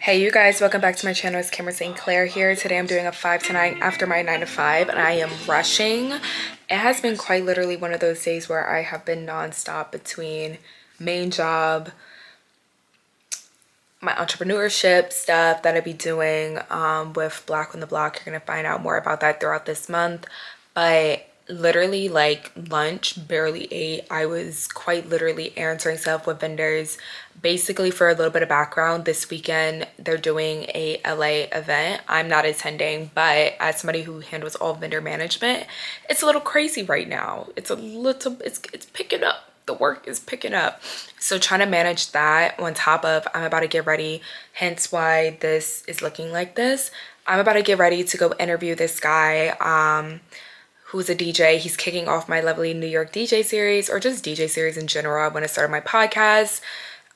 Hey you guys, welcome back to my channel. It's Cameron St. Clair here. Today I'm doing a 5 to 9 after my 9 to 5 and I am rushing. It has been quite literally one of those days where I have been nonstop between main job, my entrepreneurship stuff that I be doing with Black on the Block. You're gonna find out more about that throughout this month. But literally like lunch, barely ate. I was quite literally answering stuff with vendors. Basically, for a little bit of background, this weekend they're doing a LA event. I'm not attending, but as somebody who handles all vendor management, it's a little crazy right now. It's picking up. The work is picking up. So trying to manage that on top of I'm about to get ready, hence why this is looking like this. I'm about to get ready to go interview this guy who's a DJ. He's kicking off my lovely New York DJ series, or just DJ series in general. I want to start my podcast.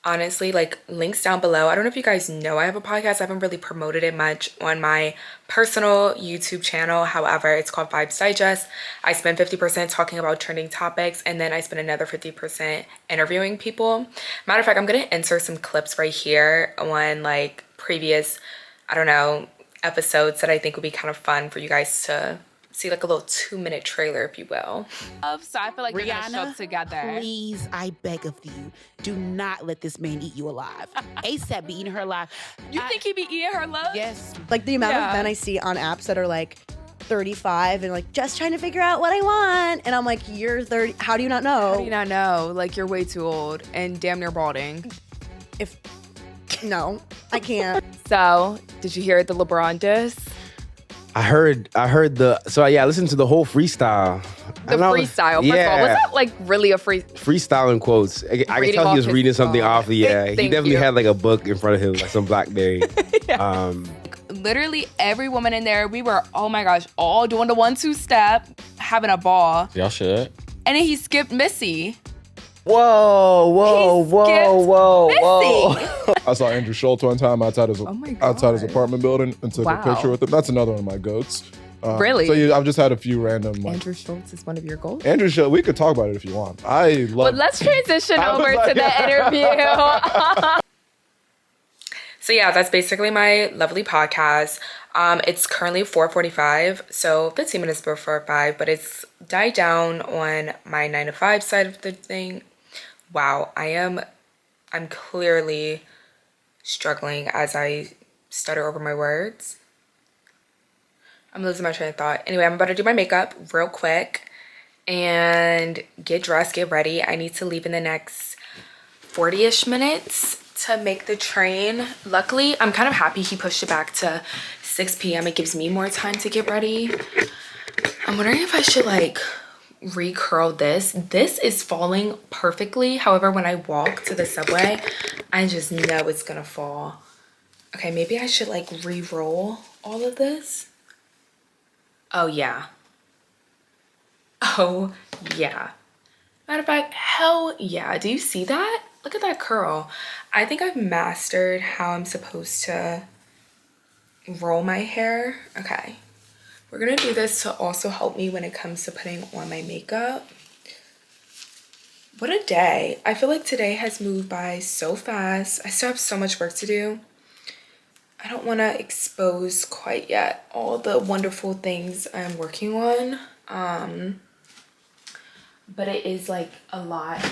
Honestly, like, links down below. I don't know if you guys know I have a podcast. I haven't really promoted it much on my personal YouTube channel. However, it's called Vibes Digest. I spend 50% talking about trending topics, and then I spend another 50% interviewing people. Matter of fact, I'm going to insert some clips right here on like previous, I don't know, episodes that I think would be kind of fun for you guys to see, like a little 2-minute trailer, if you will. So I feel like they're gonna show up together. Please, I beg of you, do not let this man eat you alive. ASAP be eating her alive. You think he be eating her love? Yes. Like the amount of men I see on apps that are like 35 and like just trying to figure out what I want. And I'm like, you're 30. How do you not know? How do you not know? Like, you're way too old and damn near balding. No, I can't. So, did you hear the LeBron diss? I heard I listened to the whole freestyle. The freestyle. First of all, was that like really a freestyle in quotes? I can Reading tell off he was his reading something phone. off. Yeah, he Thank definitely you. had like a book in front of him, like some BlackBerry. Literally every woman in there, we were, oh my gosh, all doing the 1-2 step, having a ball. Y'all should. And then he skipped Missy. Whoa. I saw Andrew Schultz one time outside his my outside his God. apartment building and took Wow. a picture with him. That's another one of my goats. Really? So yeah, I've just had a few random. Like, Andrew Schultz is one of your goals? Andrew Schultz. We could talk about it if you want. I love. But let's transition I was over like- to the interview. So yeah, that's basically my lovely podcast. It's currently 4:45, so 15 minutes before 5, but it's died down on my 9 to 5 side of the thing. Wow, I'm clearly struggling as I stutter over my words. I'm losing my train of thought. Anyway, I'm about to do my makeup real quick and get dressed, get ready. I need to leave in the next 40-ish minutes to make the train. Luckily, I'm kind of happy he pushed it back to 6 p.m. It gives me more time to get ready. I'm wondering if I should like recurl this. This is falling perfectly. However, when I walk to the subway, I just know it's gonna fall. Okay, maybe I should like re-roll all of this. Oh yeah. Oh yeah. Matter of fact, hell yeah. Do you see that? Look at that curl. I think I've mastered how I'm supposed to roll my hair. Okay. We're gonna do this to also help me when it comes to putting on my makeup. What a day. I feel like today has moved by so fast. I still have so much work to do. I don't want to expose quite yet all the wonderful things I'm working on. But it is like a lot.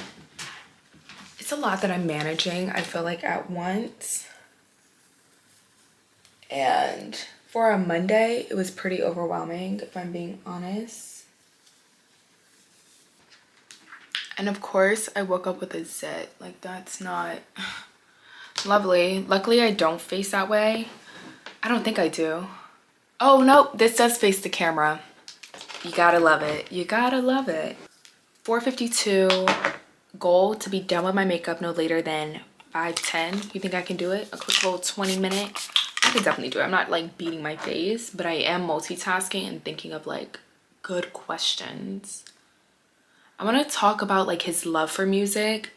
It's a lot that I'm managing, I feel like, at once. And for a Monday, it was pretty overwhelming, if I'm being honest. And of course, I woke up with a zit. Like, that's not lovely. Luckily, I don't face that way. I don't think I do. Oh, no, this does face the camera. You gotta love it. You gotta love it. 4:52, goal to be done with my makeup no later than 5:10. You think I can do it? A quick little 20-minute? I can definitely do it. I'm not like beating my face, but I am multitasking and thinking of like good questions. I want to talk about like his love for music.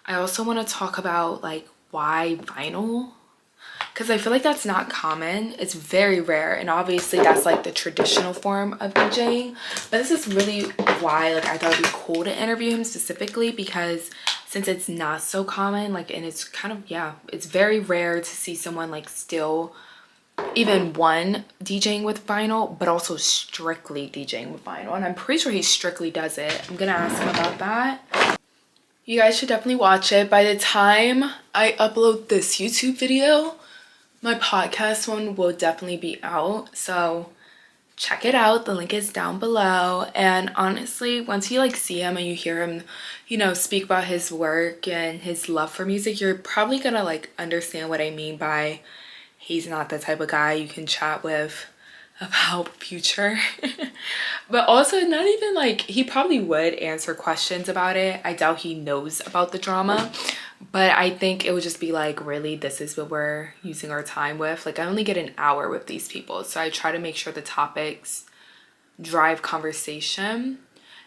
I also want to talk about like why vinyl. because I feel like that's not common. It's very rare, and obviously that's like the traditional form of DJing. But this is really why like I thought it'd be cool to interview him specifically, because since it's not so common, like, and it's kind of, yeah, it's very rare to see someone like still even one DJing with vinyl, but also strictly DJing with vinyl. And I'm pretty sure he strictly does it. I'm gonna ask him about that. You guys should definitely watch it. By the time I upload this YouTube video, my podcast one will definitely be out. So check it out. The link is down below. And honestly, once you like see him and you hear him, you know, speak about his work and his love for music, you're probably gonna like understand what I mean by he's not the type of guy you can chat with about Future. But also not even like, he probably would answer questions about it. I doubt he knows about the drama, but I think it would just be like, really, this is what we're using our time with? Like, I only get an hour with these people, so I try to make sure the topics drive conversation.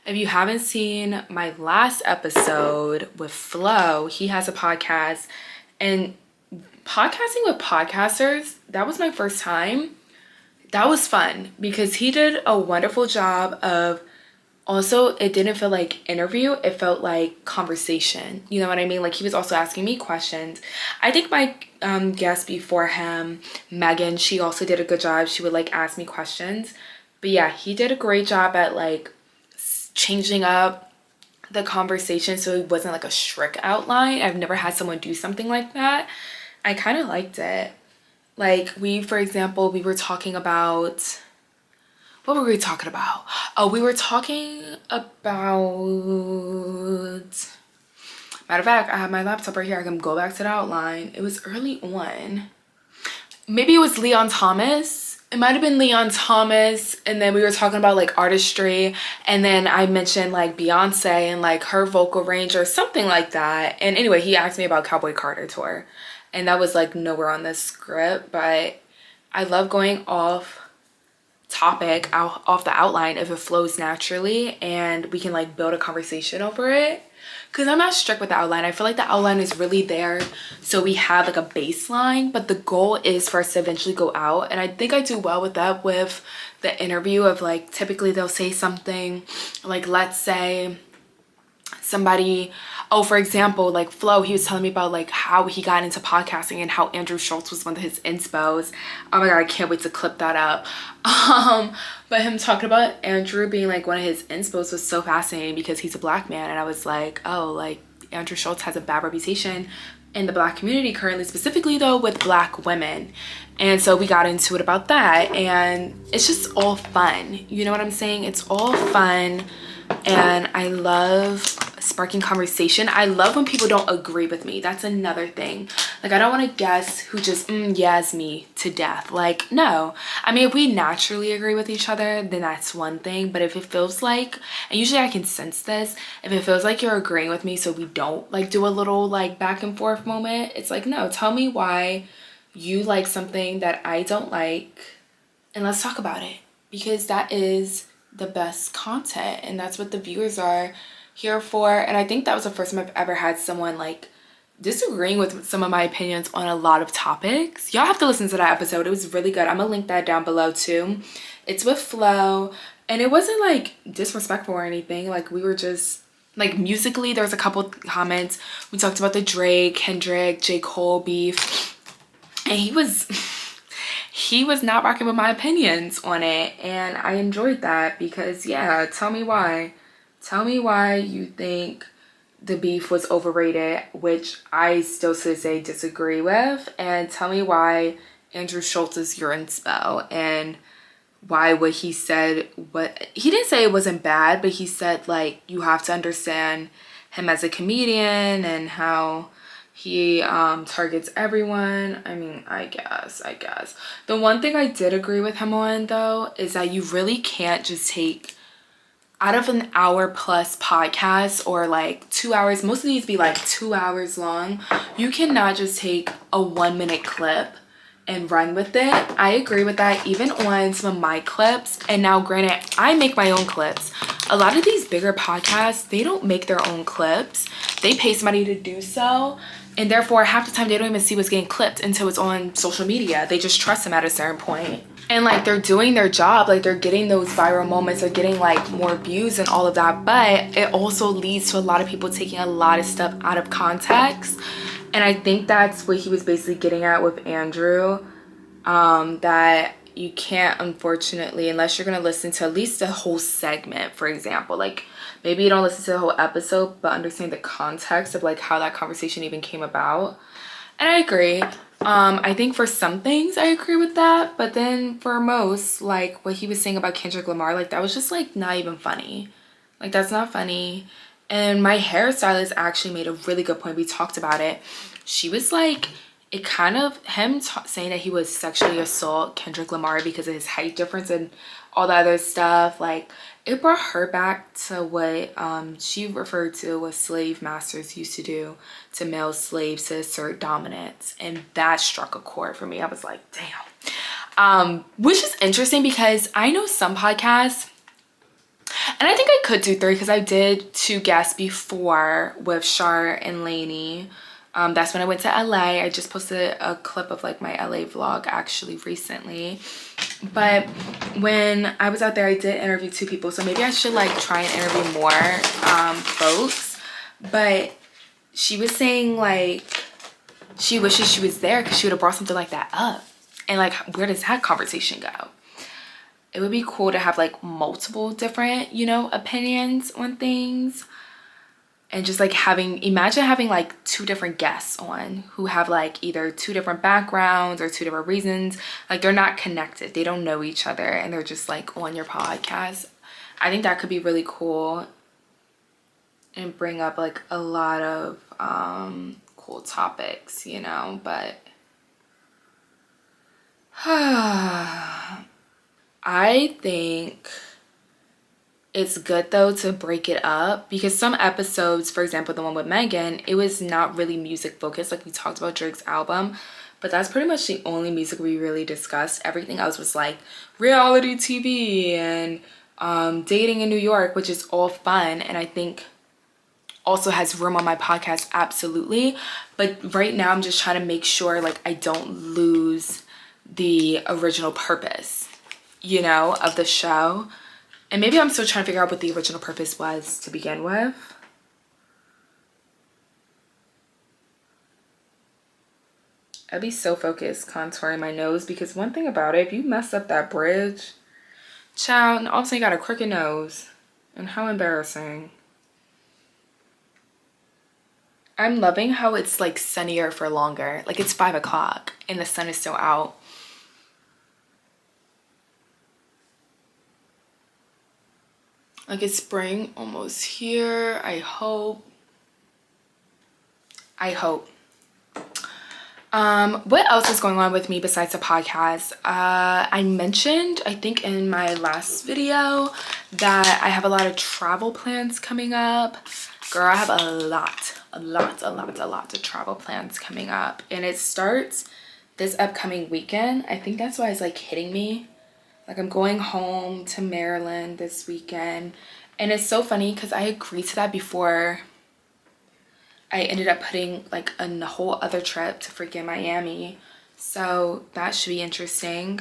If you haven't seen my last episode with Flo, he has a podcast, and podcasting with podcasters, that was my first time. That was fun because he did a wonderful job of, also, it didn't feel like interview, it felt like conversation. You know what I mean? Like, he was also asking me questions. I think my guest before him, Megan, she also did a good job. She would like ask me questions. But yeah, he did a great job at like changing up the conversation so it wasn't like a strict outline. I've never had someone do something like that. I kind of liked it. Like, for example, we were talking about, what were we talking about? Oh, we were talking about, matter of fact, I have my laptop right here. I can go back to the outline. It was early on. Maybe it was Leon Thomas. It might have been Leon Thomas. And then we were talking about like artistry. And then I mentioned like Beyonce and like her vocal range or something like that. And anyway, he asked me about Cowboy Carter tour. And that was like nowhere on the script, but I love going off topic, off the outline if it flows naturally and we can like build a conversation over it. Because I'm not strict with the outline. I feel like the outline is really there so we have like a baseline, but the goal is for us to eventually go out. And I think I do well with that with the interview of like, typically they'll say something like, let's say somebody, oh, for example, like Flo, he was telling me about like how he got into podcasting and how Andrew Schultz was one of his inspos. Oh my god, I can't wait to clip that up. But him talking about Andrew being like one of his inspos was so fascinating because he's a black man, and I was like, oh, like Andrew Schultz has a bad reputation in the black community currently, specifically though with black women. And so we got into it about that, and it's just all fun. You know what I'm saying? It's all fun. And I love sparking conversation. I love when people don't agree with me. That's another thing. Like, I don't want to guess who just yes me to death. Like, no. I mean, if we naturally agree with each other, then that's one thing. But if it feels like, and usually I can sense this, if it feels like you're agreeing with me so we don't like do a little like back and forth moment, it's like, no, tell me why you like something that I don't like, and let's talk about it, because that is the best content and that's what the viewers are here for. And I think that was the first time I've ever had someone like disagreeing with some of my opinions on a lot of topics. Y'all have to listen to that episode. It was really good. I'm gonna link that down below too. It's with Flo, and it wasn't like disrespectful or anything. Like, we were just like, musically there was a couple comments. We talked about the Drake, Kendrick, J. Cole beef, and he was not rocking with my opinions on it, and I enjoyed that because, yeah, tell me why. Tell me why you think the beef was overrated, which I still to say disagree with, and tell me why Andrew Schultz is your inspo, and why what he said, what he didn't say it wasn't bad, but he said like you have to understand him as a comedian and how he targets everyone. I mean, I guess. The one thing I did agree with him on, though, is that you really can't just take, out of an hour plus podcast or like 2 hours, most of these be like 2 hours long, you cannot just take a 1 minute clip and run with it. I agree with that, even on some of my clips. And now, granted, I make my own clips. A lot of these bigger podcasts, they don't make their own clips. They pay somebody to do so. And therefore, half the time they don't even see what's getting clipped until it's on social media. They just trust them at a certain point. And like they're doing their job, like they're getting those viral moments, they're getting like more views and all of that. But it also leads to a lot of people taking a lot of stuff out of context. And I think that's what he was basically getting at with Andrew. That you can't, unfortunately, unless you're gonna listen to at least a whole segment, for example, like maybe you don't listen to the whole episode, but understand the context of like how that conversation even came about. And I agree. I think for some things I agree with that, but then for most, like what he was saying about Kendrick Lamar, like that was just like not even funny. Like that's not funny. And my hairstylist actually made a really good point. We talked about it. She was like, it kind of, him saying that he was sexually assault Kendrick Lamar because of his height difference and all the other stuff, like it brought her back to what she referred to what slave masters used to do to male slaves to assert dominance. And that struck a chord for me. I was like, damn. Which is interesting because I know some podcasts, and I think I could do 3 because I did 2 guests before with Shar and Lainey. That's when I went to LA. I just posted a clip of like my LA vlog actually recently. But when I was out there, I did interview 2 people. So maybe I should like try and interview more folks. But she was saying like she wishes she was there because she would have brought something like that up. And like, where does that conversation go? It would be cool to have like multiple different, you know, opinions on things. And just like imagine having like 2 different guests on who have like either 2 different backgrounds or 2 different reasons. Like they're not connected. They don't know each other and they're just like on your podcast. I think that could be really cool and bring up like a lot of cool topics, you know, but I think it's good though to break it up because some episodes, for example, the one with Megan, it was not really music focused. Like we talked about Drake's album, but that's pretty much the only music we really discussed. Everything else was like reality TV and dating in New York, which is all fun. And I think also has room on my podcast, absolutely. But right now I'm just trying to make sure like I don't lose the original purpose, you know, of the show. And maybe I'm still trying to figure out what the original purpose was to begin with. I'd be so focused contouring my nose because one thing about it, if you mess up that bridge, child, and also you got a crooked nose. And how embarrassing. I'm loving how it's like sunnier for longer. Like it's 5 o'clock and the sun is still out. Like it's spring almost here. I hope. What else is going on with me besides the podcast? I mentioned, I think in my last video, that I have a lot of travel plans coming up. Girl, I have a lot of travel plans coming up. And it starts this upcoming weekend. I think that's why it's like hitting me. Like I'm going home to Maryland this weekend. And it's so funny because I agreed to that before I ended up putting like a whole other trip to freaking Miami. So that should be interesting.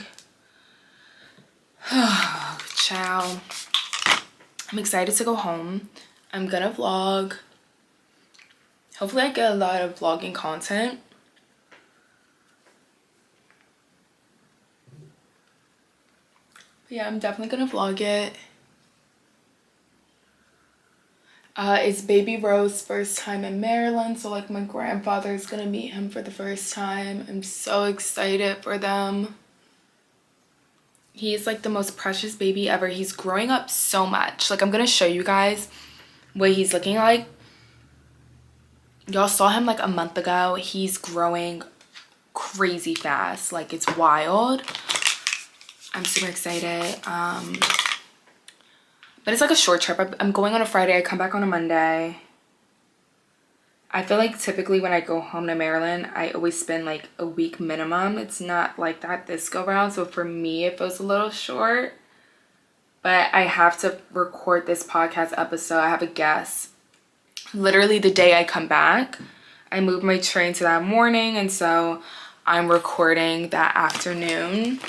Ciao. I'm excited to go home. I'm gonna vlog. Hopefully I get a lot of vlogging content. But yeah, I'm definitely gonna vlog it. It's baby Rose's first time in Maryland, so like my grandfather's gonna meet him for the first time. I'm so excited for them. He's like the most precious baby ever. He's growing up so much. Like I'm gonna show you guys what he's looking like. Y'all saw him like a month ago. He's growing crazy fast. Like it's wild. I'm super excited. But it's like a short trip. I'm going on a Friday. I come back on a Monday. I feel like typically when I go home to Maryland, I always spend like a week minimum. It's not like that this go round. So for me, it feels a little short. But I have to record this podcast episode. I have a guest. Literally the day I come back, I moved my train to that morning, and so I'm recording that afternoon.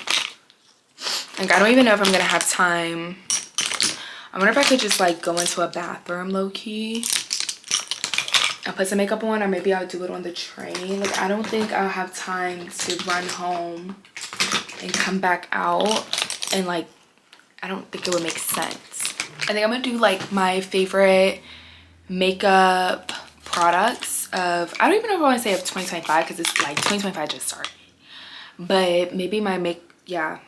Like, I don't even know if I'm gonna have time. I wonder if I could just like go into a bathroom low-key and put some makeup on, or maybe I'll do it on the train. Like, I don't think I'll have time to run home and come back out, and like, I don't think it would make sense. I think I'm gonna do like my favorite makeup products of, I don't even know if I want to say of 2025, because it's like 2025 just started. But maybe my yeah,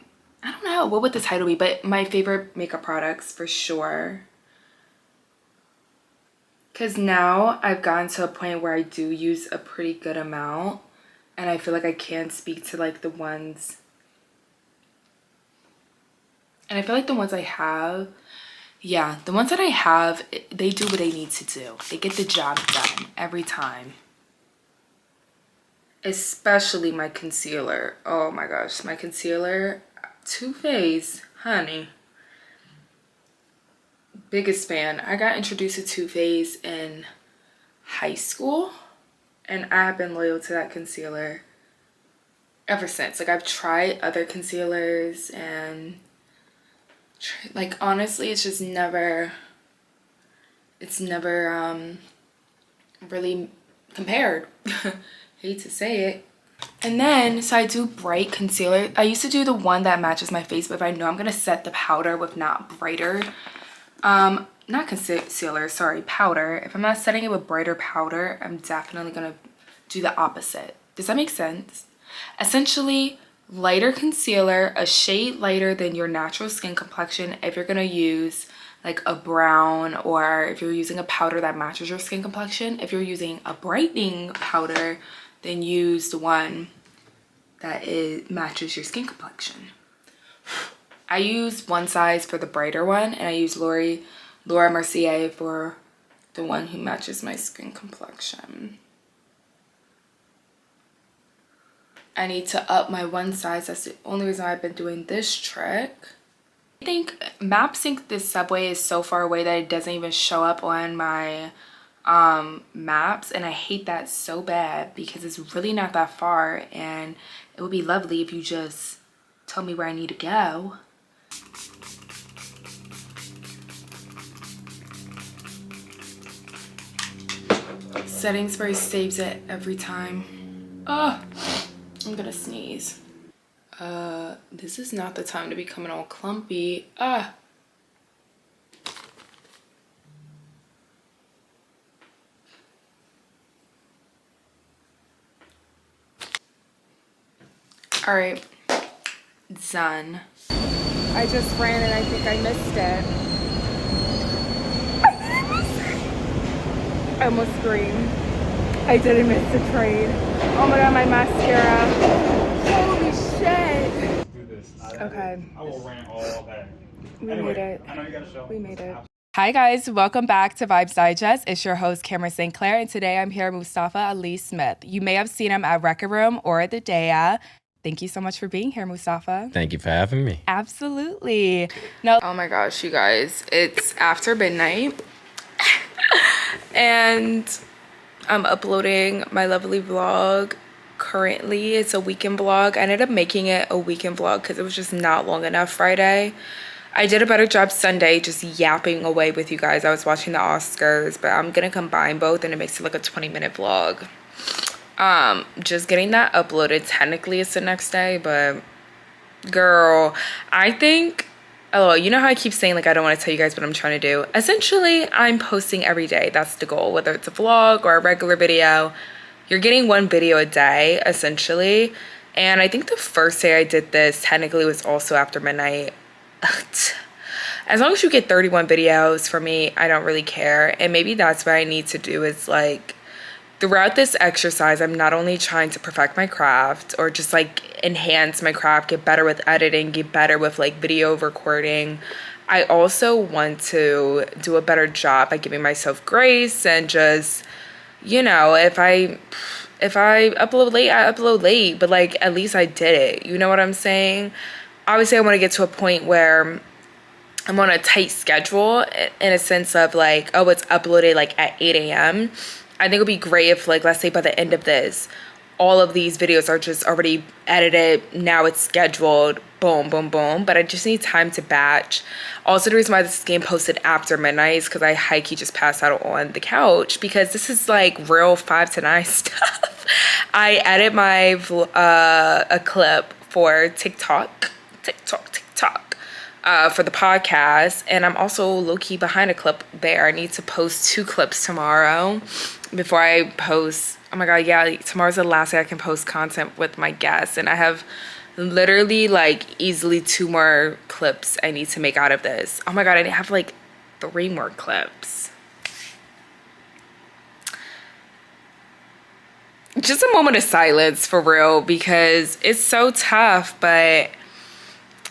I don't know what would the title be, but my favorite makeup products for sure. Because now I've gotten to a point where I do use a pretty good amount, and I feel like I can speak to like the ones, and I feel like the ones I have, yeah, the ones that I have, they do what they need to do. They get the job done every time. Especially my concealer. Oh my gosh, my concealer, Too Faced, honey. Biggest fan. I got introduced to Too Faced in high school, and I have been loyal to that concealer ever since. Like, I've tried other concealers, and like, honestly, it's just never, really compared. Hate to say it. And then, so I do bright concealer. I used to do the one that matches my face, but if I know I'm gonna set the powder with not brighter, not concealer, sorry, powder. If I'm not setting it with brighter powder, I'm definitely gonna do the opposite. Does that make sense? Essentially, lighter concealer, a shade lighter than your natural skin complexion if you're gonna use like a brown, or if you're using a powder that matches your skin complexion. If you're using a brightening powder, then use the one that matches your skin complexion. I use one size for the brighter one, and I use Laura Mercier for the one who matches my skin complexion. I need to up my one size. That's the only reason I've been doing this trick. I think MapSync this subway is so far away that it doesn't even show up on my maps, and I hate that so bad because it's really not that far, and it would be lovely if you just tell me where I need to go. Setting spray saves it every time. Oh, I'm gonna sneeze. This is not the time to be coming all clumpy. Ah. All right, done. I just ran and I think I missed it. I almost screamed. I didn't miss the train. Oh my god, my mascara. Holy shit. Okay. I will rant all day. We made it. I know you got a show. We made it. Hi guys, welcome back to Vibes Digest. It's your host Cameron St. Clair, and today I'm here with Mustafa Ali Smith. You may have seen him at Record Room or at the Dea. Thank you so much for being here, Mustafa. Thank you for having me. Absolutely. No. Oh my gosh, you guys, it's after midnight and I'm uploading my lovely vlog. Currently, it's a weekend vlog. I ended up making it a weekend vlog because it was just not long enough Friday. I did a better job Sunday just yapping away with you guys. I was watching the Oscars, but I'm gonna combine both and it makes it like a 20-minute vlog. Just getting that uploaded. Technically it's the next day, but girl, I think, oh, you know how I keep saying like I don't want to tell you guys what I'm trying to do? Essentially, I'm posting every day. That's the goal, whether it's a vlog or a regular video. You're getting one video a day, essentially. And I think the first day I did this technically was also after midnight. As long as you get 31 videos, for me, I don't really care. And maybe that's what I need to do is like, throughout this exercise, I'm not only trying to perfect my craft or just like enhance my craft, get better with editing, get better with like video recording. I also want to do a better job at giving myself grace and just, you know, if I upload late, I upload late, but like at least I did it. You know what I'm saying? Obviously, I want to get to a point where I'm on a tight schedule in a sense of like, oh, it's uploaded like at 8 a.m. I think it would be great if, like, let's say by the end of this, all of these videos are just already edited. Now it's scheduled. Boom, boom, boom. But I just need time to batch. Also, the reason why this is getting posted after midnight is because I high-key just passed out on the couch because this is like real 5 to 9 stuff. I edit my a clip for TikTok for the podcast, and I'm also low-key behind a clip there. I need to post 2 clips tomorrow before I post. Oh my god, yeah, tomorrow's the last day I can post content with my guests, and I have literally like easily 2 more clips I need to make out of this. Oh my god, I have like 3 more clips. Just a moment of silence for real, because it's so tough, but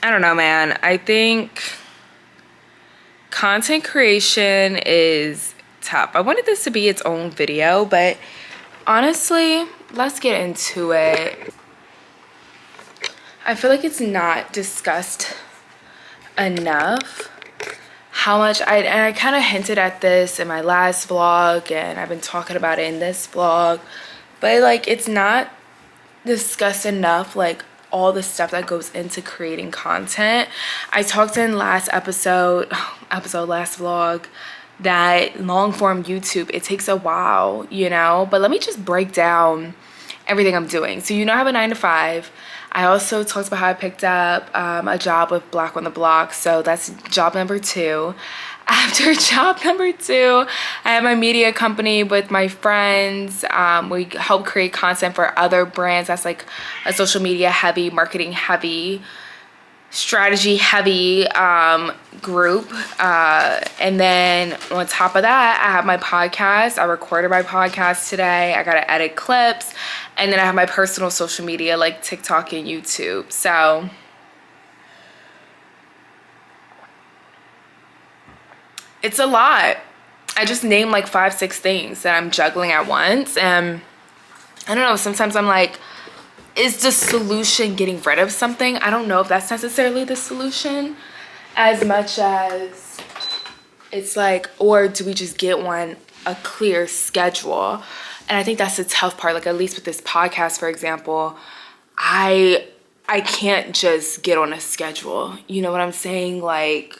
I don't know, man. I think content creation is tough. I wanted this to be its own video, but honestly, let's get into it. I feel like it's not discussed enough how much I kind of hinted at this in my last vlog, and I've been talking about it in this vlog, but like it's not discussed enough, like all the stuff that goes into creating content. I talked in last last vlog, that long form YouTube, it takes a while, you know, but let me just break down everything I'm doing. So, you know, I have a 9 to 5. I also talked about how I picked up a job with Black on the Block. So that's job number 2. After job number 2, I have my media company with my friends. We help create content for other brands. That's like a social media heavy, marketing heavy, strategy heavy group. And then on top of that, I have my podcast. I recorded my podcast today. I gotta edit clips. And then I have my personal social media like TikTok and YouTube. So it's a lot. I just named like 5-6 things that I'm juggling at once. And I don't know, sometimes I'm like, is the solution getting rid of something? I don't know if that's necessarily the solution, as much as it's like, or do we just get a clear schedule? And I think that's the tough part. Like, at least with this podcast, for example, I can't just get on a schedule. You know what I'm saying? Like,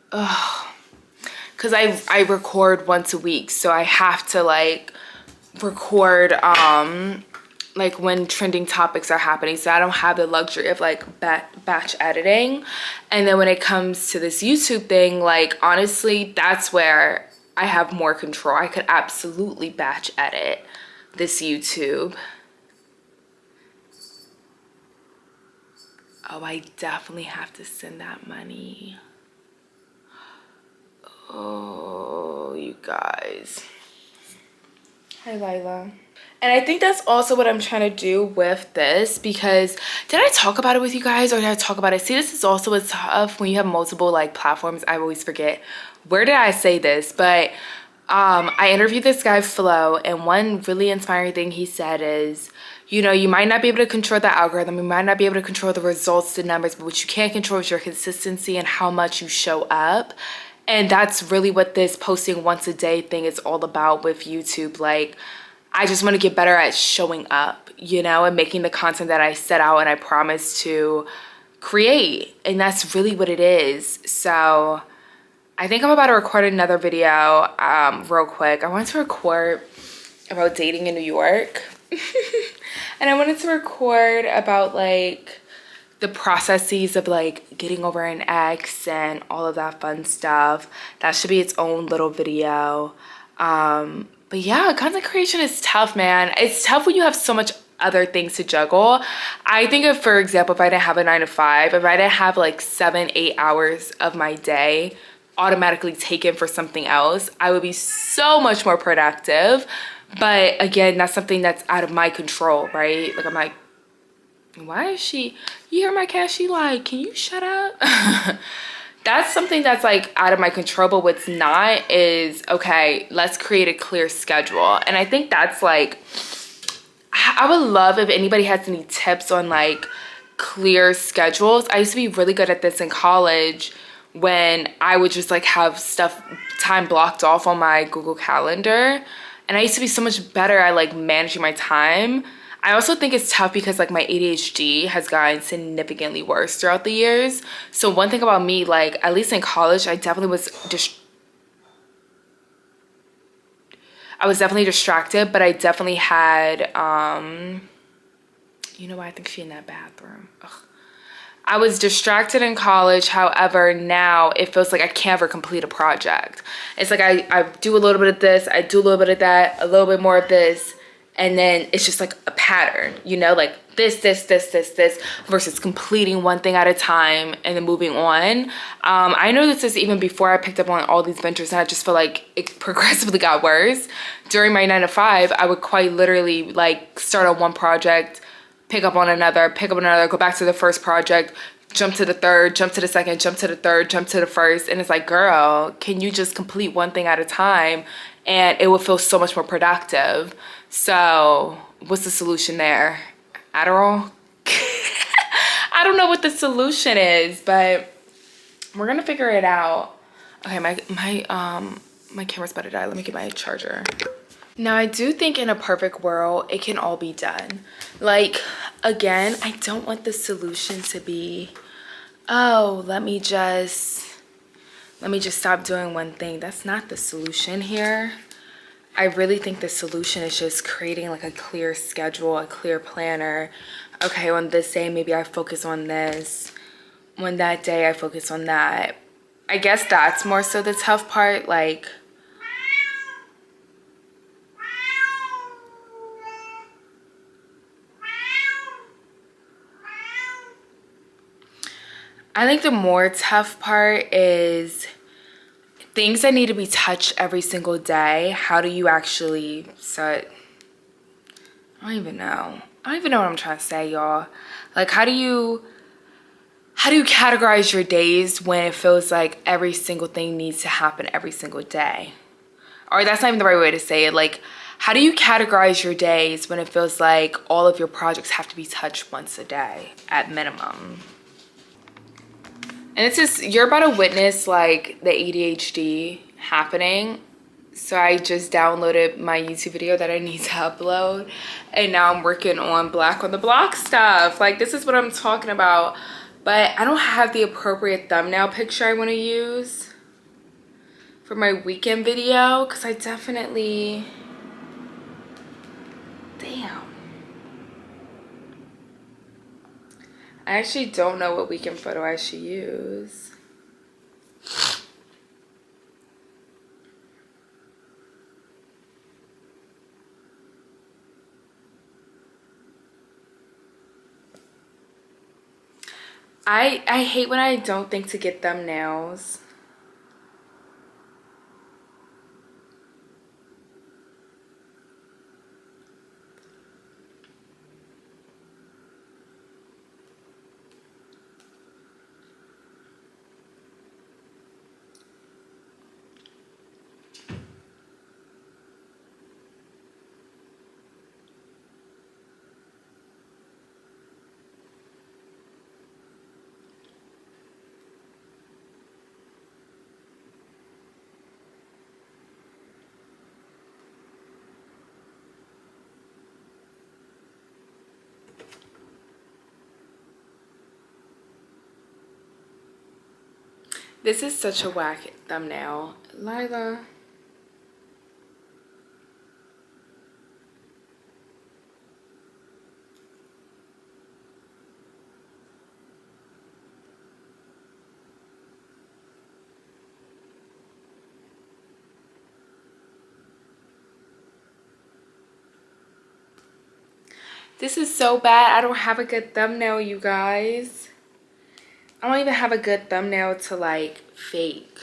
because I record once a week, so I have to like record like when trending topics are happening, so I don't have the luxury of like batch editing. And then when it comes to this YouTube thing, like honestly, that's where I have more control. I could absolutely batch edit this YouTube. Oh, I definitely have to send that money. Oh, you guys. Hi, Lila. And I think that's also what I'm trying to do with this, because did I talk about it with you guys, or did I talk about it? See, this is also what's tough when you have multiple like platforms. I always forget, where did I say this? But I interviewed this guy, Flo, and one really inspiring thing he said is, you know, you might not be able to control the algorithm, you might not be able to control the results, the numbers, but what you can control is your consistency and how much you show up. And that's really what this posting once a day thing is all about with YouTube. Like, I just want to get better at showing up, you know, and making the content that I set out and I promised to create. And that's really what it is. So I think I'm about to record another video real quick. I wanted to record about dating in New York. And I wanted to record about like the processes of like getting over an ex and all of that fun stuff. That should be its own little video. But yeah, content creation is tough, man. It's tough when you have so much other things to juggle. I think of, for example, if I didn't have a 9 to 5, if I didn't have like 7-8 hours of my day automatically taken for something else, I would be so much more productive. But again, that's something that's out of my control, right? Like, I'm like, why is she, you hear my cat? She like, can you shut up? That's something that's like out of my control. But what's not is, okay, let's create a clear schedule. And I think that's like, I would love if anybody has any tips on like clear schedules. I used to be really good at this in college when I would just like have stuff time blocked off on my Google Calendar. And I used to be so much better at like managing my time. I also think it's tough because like my ADHD has gotten significantly worse throughout the years. So one thing about me, like at least in college, I was definitely distracted, but I definitely had, you know what, I think she in that bathroom. Ugh. I was distracted in college. However, now it feels like I can't ever complete a project. It's like I do a little bit of this, I do a little bit of that, a little bit more of this, and then it's just like a pattern, you know, like this, versus completing one thing at a time and then moving on. I noticed this even before I picked up on all these ventures, and I just feel like it progressively got worse. During my 9 to 5, I would quite literally like start on one project, pick up another, go back to the first project, jump to the third, jump to the second, jump to the third, jump to the first. And it's like, girl, can you just complete one thing at a time? And it will feel so much more productive. So what's the solution there? Adderall? I don't know what the solution is, but we're gonna figure it out. Okay, my camera's about to die. Let me get my charger. Now, I do think in a perfect world, it can all be done. Like, again, I don't want the solution to be, oh, let me just stop doing one thing. That's not the solution here. I really think the solution is just creating like a clear schedule, a clear planner. Okay, on this day, maybe I focus on this. On that day, I focus on that. I guess that's more so the tough part, like, I think the more tough part is things that need to be touched every single day. How do you actually set? I don't even know what I'm trying to say, y'all. Like, how do you categorize your days when it feels like every single thing needs to happen every single day? Or that's not even the right way to say it. Like, how do you categorize your days when it feels like all of your projects have to be touched once a day at minimum? And it's just, you're about to witness like the ADHD happening. So I just downloaded my YouTube video that I need to upload. And now I'm working on Black on the Block stuff. Like, this is what I'm talking about. But I don't have the appropriate thumbnail picture I want to use for my weekend video. Because I definitely... Damn. I actually don't know what weekend photo I should use. I hate when I don't think to get thumbnails. This is such a whack thumbnail. Lila. This is so bad. I don't have a good thumbnail, you guys. I don't even have a good thumbnail to like fake.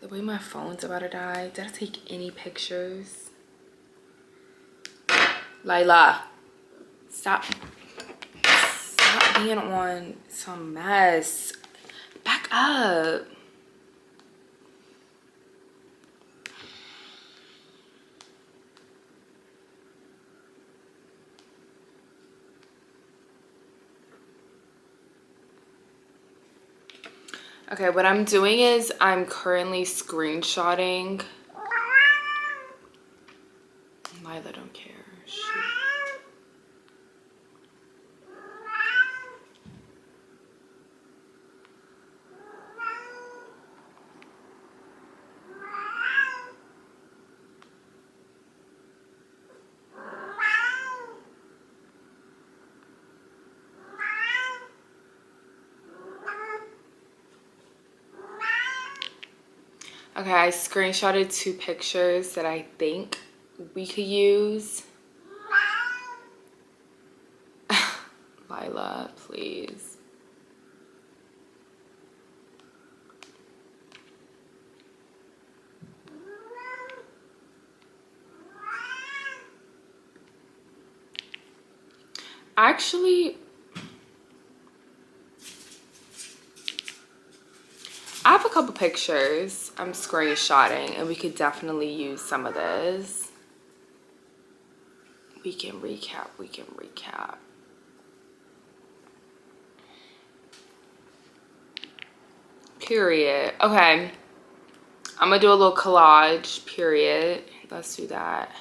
The way my phone's about to die. Did I take any pictures? Lila, stop being on some mess. Back up. Okay, what I'm doing is I'm currently screenshotting Okay, I screenshotted 2 pictures that I think we could use. Lila, please. Actually, I have a couple pictures I'm screenshotting, and we could definitely use some of this. We can recap. Period. Okay. I'm gonna do a little collage, period. Let's do that.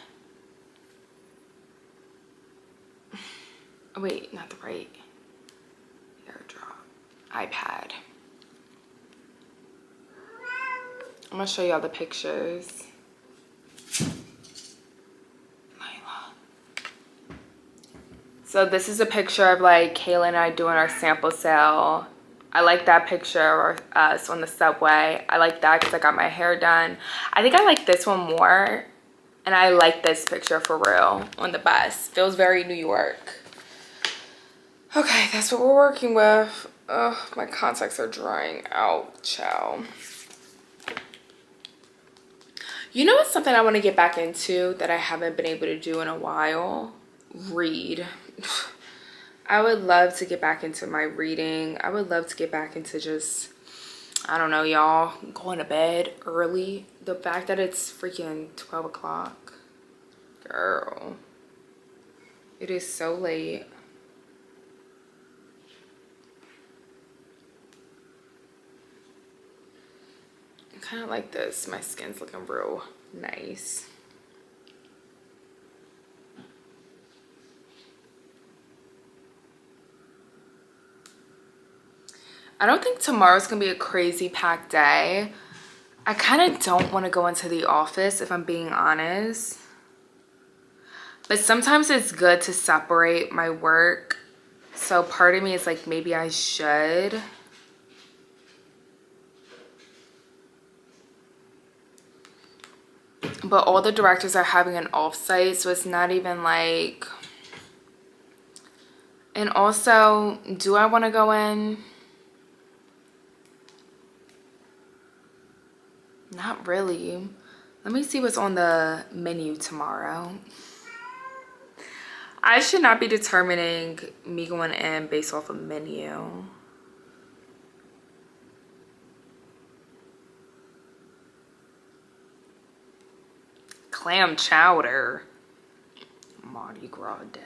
Oh, wait, not the right. AirDrop. iPad. I'm gonna show you all the pictures. Lila. So this is a picture of like Kayla and I doing our sample sale. I like that picture of us on the subway. I like that because I got my hair done. I think I like this one more. And I like this picture for real on the bus. Feels very New York. Okay, that's what we're working with. Ugh, my contacts are drying out, chow. You know what's something I want to get back into that I haven't been able to do in a while? Read. I would love to get back into my reading. I would love to get back into just, I don't know, y'all, going to bed early. The fact that it's freaking 12 o'clock. Girl. It is so late. I kind of like this. My skin's looking real nice. I don't think tomorrow's gonna be a crazy packed day. I kind of don't want to go into the office if I'm being honest. But sometimes it's good to separate my work. So part of me is like, maybe I should. But all the directors are having an offsite, so it's not even like... And also, do I want to go in? Not really. Let me see what's on the menu tomorrow. I should not be determining me going in based off a menu. Clam chowder. Mardi Gras day.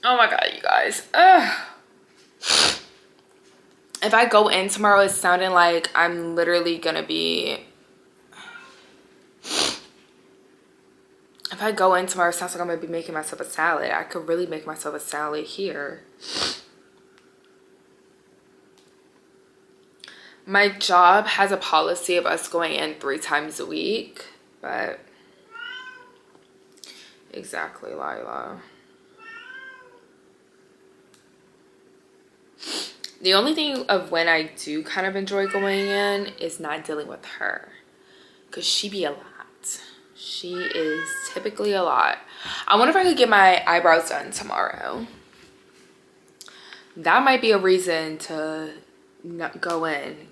Oh my god, you guys. Ugh. If I go in tomorrow, it's sounding like I'm literally gonna be... If I go in tomorrow, it sounds like I'm gonna be making myself a salad. I could really make myself a salad here. My job has a policy of us going in 3 times a week, but... Exactly, Lila. The only thing of when I do kind of enjoy going in is not dealing with her. Because she be a lot. She is typically a lot. I wonder if I could get my eyebrows done tomorrow. That might be a reason to not go in.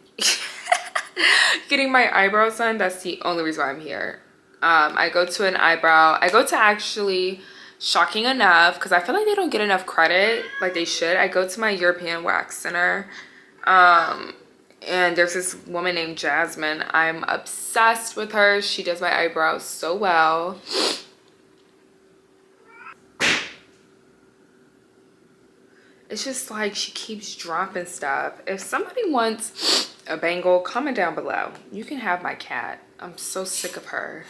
Getting my eyebrows done, that's the only reason why I'm here. I go to an eyebrow. I go to actually... Shocking enough, because I feel like they don't get enough credit like they should. I go to my European Wax Center, and there's this woman named Jasmine. I'm obsessed with her. She does my eyebrows so well. It's just like she keeps dropping stuff. If somebody wants a bangle, comment down below. You can have my cat. I'm so sick of her.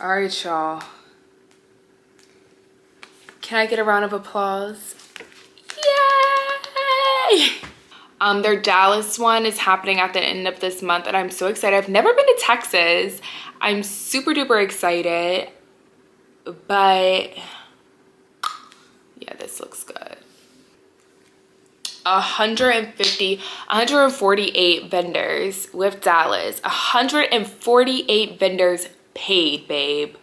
All right, y'all. Can I get a round of applause? Yay! Their Dallas one is happening at the end of this month, and I'm so excited. I've never been to Texas. I'm super duper excited, but Yeah, this looks good. 148 vendors with Dallas. 148 vendors paid, babe.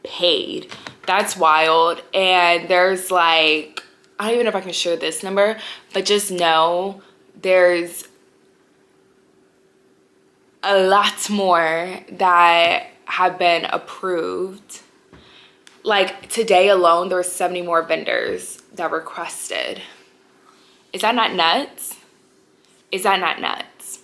Paid. That's wild. And there's like, I don't even know if I can share this number, but just know there's a lot more that have been approved. Like today alone, there were 70 more vendors that requested. Is that not nuts? Is that not nuts?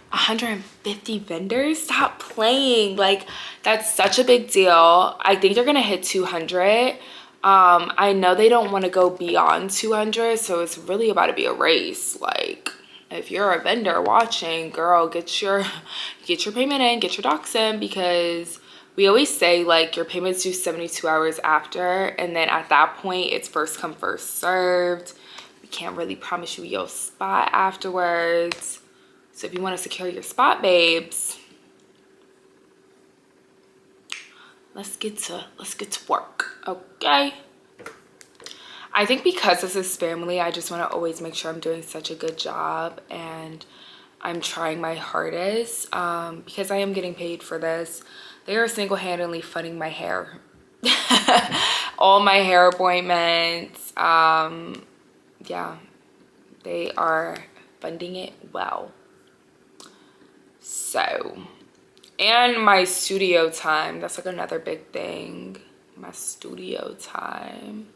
150 vendors? Stop playing. Like, that's such a big deal. I think they're gonna hit 200. I know they don't want to go beyond 200, so it's really about to be a race. Like, if you're a vendor watching, girl, get your payment in, get your docs in, because we always say like your payment's due 72 hours after, and then at that point it's first come first served. We can't really promise you your spot afterwards. So if you want to secure your spot, babes, let's get to work, okay? I think because this is family, I just want to always make sure I'm doing such a good job, and I'm trying my hardest because I am getting paid for this. They are single-handedly funding my hair. All my hair appointments. Yeah, they are funding it well. So, and my studio time. That's like another big thing. My studio time.